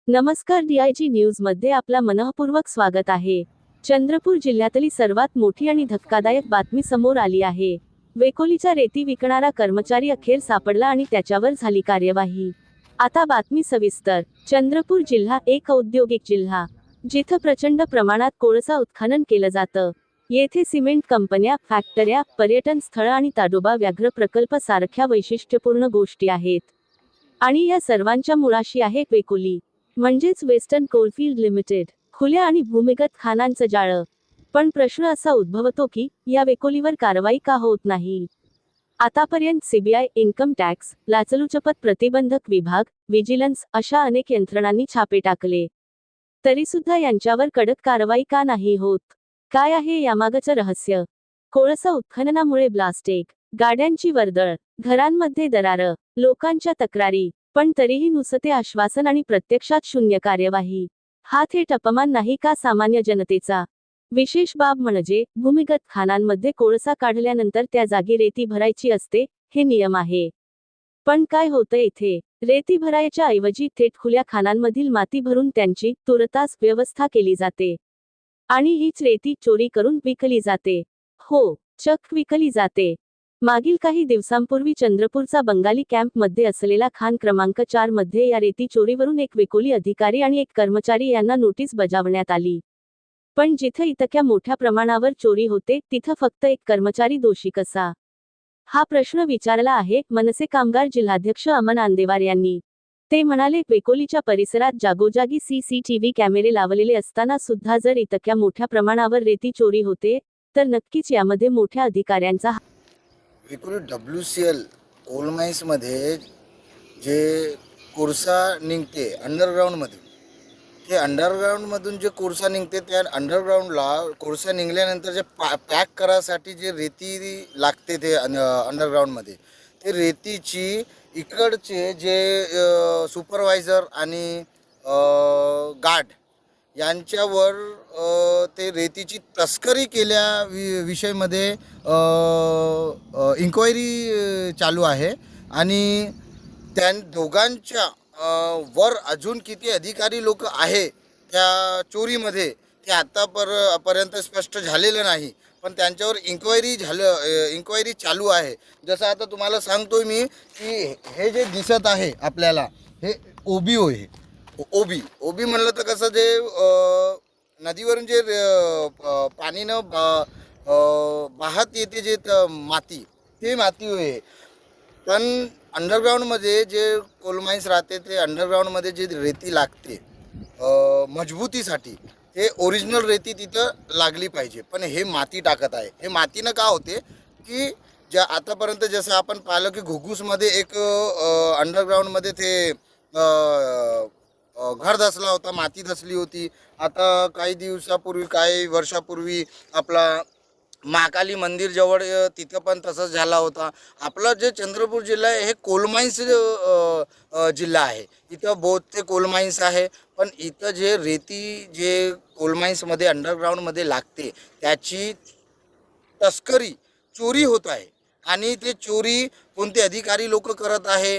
नमस्कार, DIG न्यूजमध्ये आपला मनःपूर्वक स्वागत आहे। चंद्रपूर जिल्ह्यातली सर्वात मोठी आणि धक्कादायक बातमी समोर आली आहे। वेकोलीचा रेती विकणारा कर्मचारी अखेर सापडला आणि त्याच्यावर झाली कार्यवाही। आता बातमी सविस्तर। चंद्रपूर जिल्हा एक औद्योगिक जिल्हा, जिथं प्रचंड प्रमाणात कोळसा उत्खनन केलं जातं। येथे सिमेंट कंपन्या, फॅक्टऱ्या, पर्यटन स्थळं आणि ताडोबा व्याघ्र प्रकल्प सारख्या वैशिष्ट्यपूर्ण गोष्टी आहेत। आणि या सर्वांच्या मुळाशी आहे वेकोली, म्हणजेच वेस्टर्न कोलफील्ड लिमिटेड, खुल्या आणि भूमिगत खाणांचं जाळं। पण प्रश्न असा उद्भवतो की या वेकोलीवर कारवाई का होत नाही? आतापर्यंत सीबीआय, इन्कम टॅक्स, लाचलुचपत प्रतिबंधक विभाग, विजिलन्स अशा अनेक यंत्रणांनी छापे टाकले, तरीसुद्धा यांच्यावर कडक कारवाई का नाही होत? काय आहे यामागचं रहस्य? कोळसा उत्खननामुळे ब्लास्टिक, गाड्यांची वर्दळ, घरांमध्ये दरारं, लोकांच्या तक्रारी, पण तरीही नुसते आश्वासन आणि प्रत्यक्षात शून्य कार्यवाही। हा थेट अपमान नाही का सामान्य जनतेचा? विशेष बाब म्हणजे भूमिगत खाणांमध्ये कोळसा काढल्यानंतर त्या जागी रेती भरायची असते, हे नियम आहे। पण काय होतं इथे? रेती भरायच्या ऐवजी थेट खुल्या खाणांमधील माती भरून त्यांची तुर्तास व्यवस्था केली जाते। आणि हीच रेती चोरी करून विकली जाते। हो, चक्क विकली जाते। मागील काही दिवसांपूर्वी चंद्रपूरचा बंगाली कॅम्पमध्ये असलेला खाण क्रमांक 4 मध्ये या रेती चोरीवरून एक वेकोली अधिकारी आणि एक कर्मचारी यांना नोटीस बजावण्यात आली। पण जिथं इतक्या मोठ्या प्रमाणावर चोरी होते, तिथं फक्त एक कर्मचारी दोषी कसा? हा प्रश्न विचारला आहे मनसे कामगार जिल्हाध्यक्ष अमन आंदेवार यांनी। ते म्हणाले, वेकोलीच्या परिसरात जागोजागी CCTV कॅमेरे लावलेले असताना सुद्धा जर इतक्या मोठ्या प्रमाणावर रेती चोरी होते, तर नक्कीच यामध्ये मोठ्या अधिकाऱ्यांचा वेकोली WCL कोल माइन्समध्ये जे कोळसा निघते अंडरग्राऊंडमधून, ते अंडरग्राऊंडमधून जे कोळसा निघते त्या अंडरग्राऊंडला कोळसा निघाल्यानंतर जे पॅक करायसाठी जे रेती लागते ते अंडरग्राऊंडमध्ये, ते रेतीची इकडचे जे सुपरवायझर आणि गार्ड यांच्यावर ते रेतीची तस्करी केल्या विषयमध्ये इन्क्वायरी चालू आहे। आणि त्या दोघांच्या वर अजून किती अधिकारी लोक आहे त्या चोरीमध्ये ते आतापर्यंत स्पष्ट झालेलं नाही, पण त्यांच्यावर इन्क्वायरी चालू आहे। जसं आता तुम्हाला सांगतोय मी की हे जे दिसत आहे आपल्याला, हे OBO आहे। ओबी म्हणलं तर कसं, जे नदीवरून जे पाणीनं वाहत येते जे माती, ते माती आहे। पण अंडरग्राऊंडमध्ये जे कोल माइन्स राहते, ते अंडरग्राऊंडमध्ये जे रेती लागते मजबूतीसाठी, ते ओरिजिनल रेती तिथं लागली पाहिजे, पण हे माती टाकत आहे। हे मातीनं का होते की ज्या आतापर्यंत जसं आपण पाहिलं की घुगूसमध्ये एक अंडरग्राऊंडमध्ये ते घर धसला होता, माती धसली होती। आता काही दिवसापूर्वी, काही वर्षापूर्वी आपला महाकाली मंदिर जवळ तिथं पण तसंच झाला होता। आपला जे चंद्रपूर जिल्हा आहे हे कोल माइन्स जिल्हा आहे। इथं बहुत ते कोल माइन्स आहे, पण इथं जे रेती जे कोल माइन्समध्ये अंडरग्राऊंडमध्ये लागते त्याची तस्करी, चोरी होत आहे। आणि ते चोरी कोणते अधिकारी लोक करत आहे,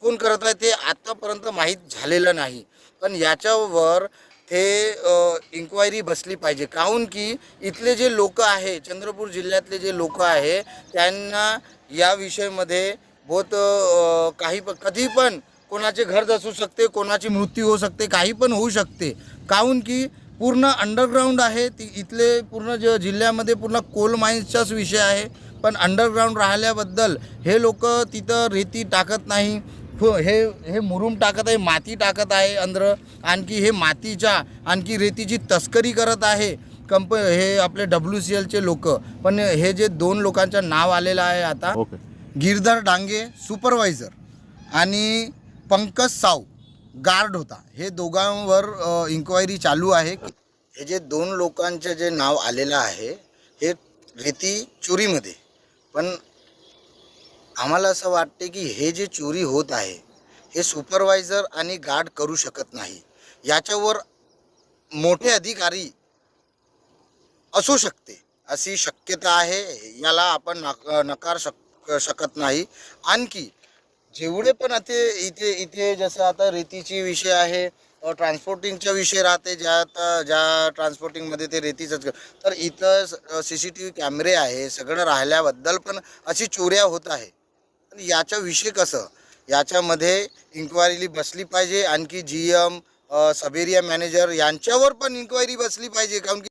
कोण करत आहे ते आतापर्यंत माहीत झालेलं नाही। पण याच्यावर ते इन्क्वायरी बसली पाहिजे, काहून की इथले जे लोक आहे, चंद्रपूर जिल्ह्यातले जे लोक आहे, त्यांना या विषयामध्ये बहुत काही कधी पण कोणाचे घर धसू शकते, कोणाची मृत्यू होऊ शकते, काही पण होऊ शकते। काहून की पूर्ण अंडरग्राऊंड आहे ती, इथले पूर्ण जिल्ह्यामध्ये पूर्ण कोल माइन्सचाच विषय आहे। पण अंडरग्राऊंड राहिल्याबद्दल हे लोक तिथं रेती टाकत नाही, हे मुरुम टाकत आहे, माती टाकत आहे अंदर, आणखी हे मातीच्या आणखी रेतीची तस्करी करत आहे हे आपले WCLचे लोक। पण हे जे दोन लोकांचं नाव आलेलं आहे आता, गिरधर डांगे सुपरवायझर आणि पंकज साव गार्ड होता, हे दोघांवर इन्क्वायरी चालू आहे। हे जे दोन लोकांचे जे नाव आलेलं आहे हे रेती चोरीमध्ये, पण आम्हाला असं वाटते की हे जे चोरी होत आहे हे सुपरवायझर आणि गार्ड करू शकत नाही, याच्यावर मोठे अधिकारी असू शकते अशी शक्यता आहे। याला आपण नकार शकत नाही। आणखी जेवढे पण आता इथे इथे जसं आता रेतीची विषय आहे, ट्रान्सपोर्टिंगचा विषय राहते, ज्या ट्रान्सपोर्टिंगमध्ये ते रेतीचंच तर इथं CCTV कॅमेरे आहे, सगळं राहिल्याबद्दल पण अशी चोऱ्या होत आहे. आणि याच्या विषय कसं याच्यामध्ये इन्क्वायरी बसली पाहिजे, आणखी GM सब एरिया मॅनेजर यांच्यावर पण इन्क्वायरी बसली पाहिजे, कारण की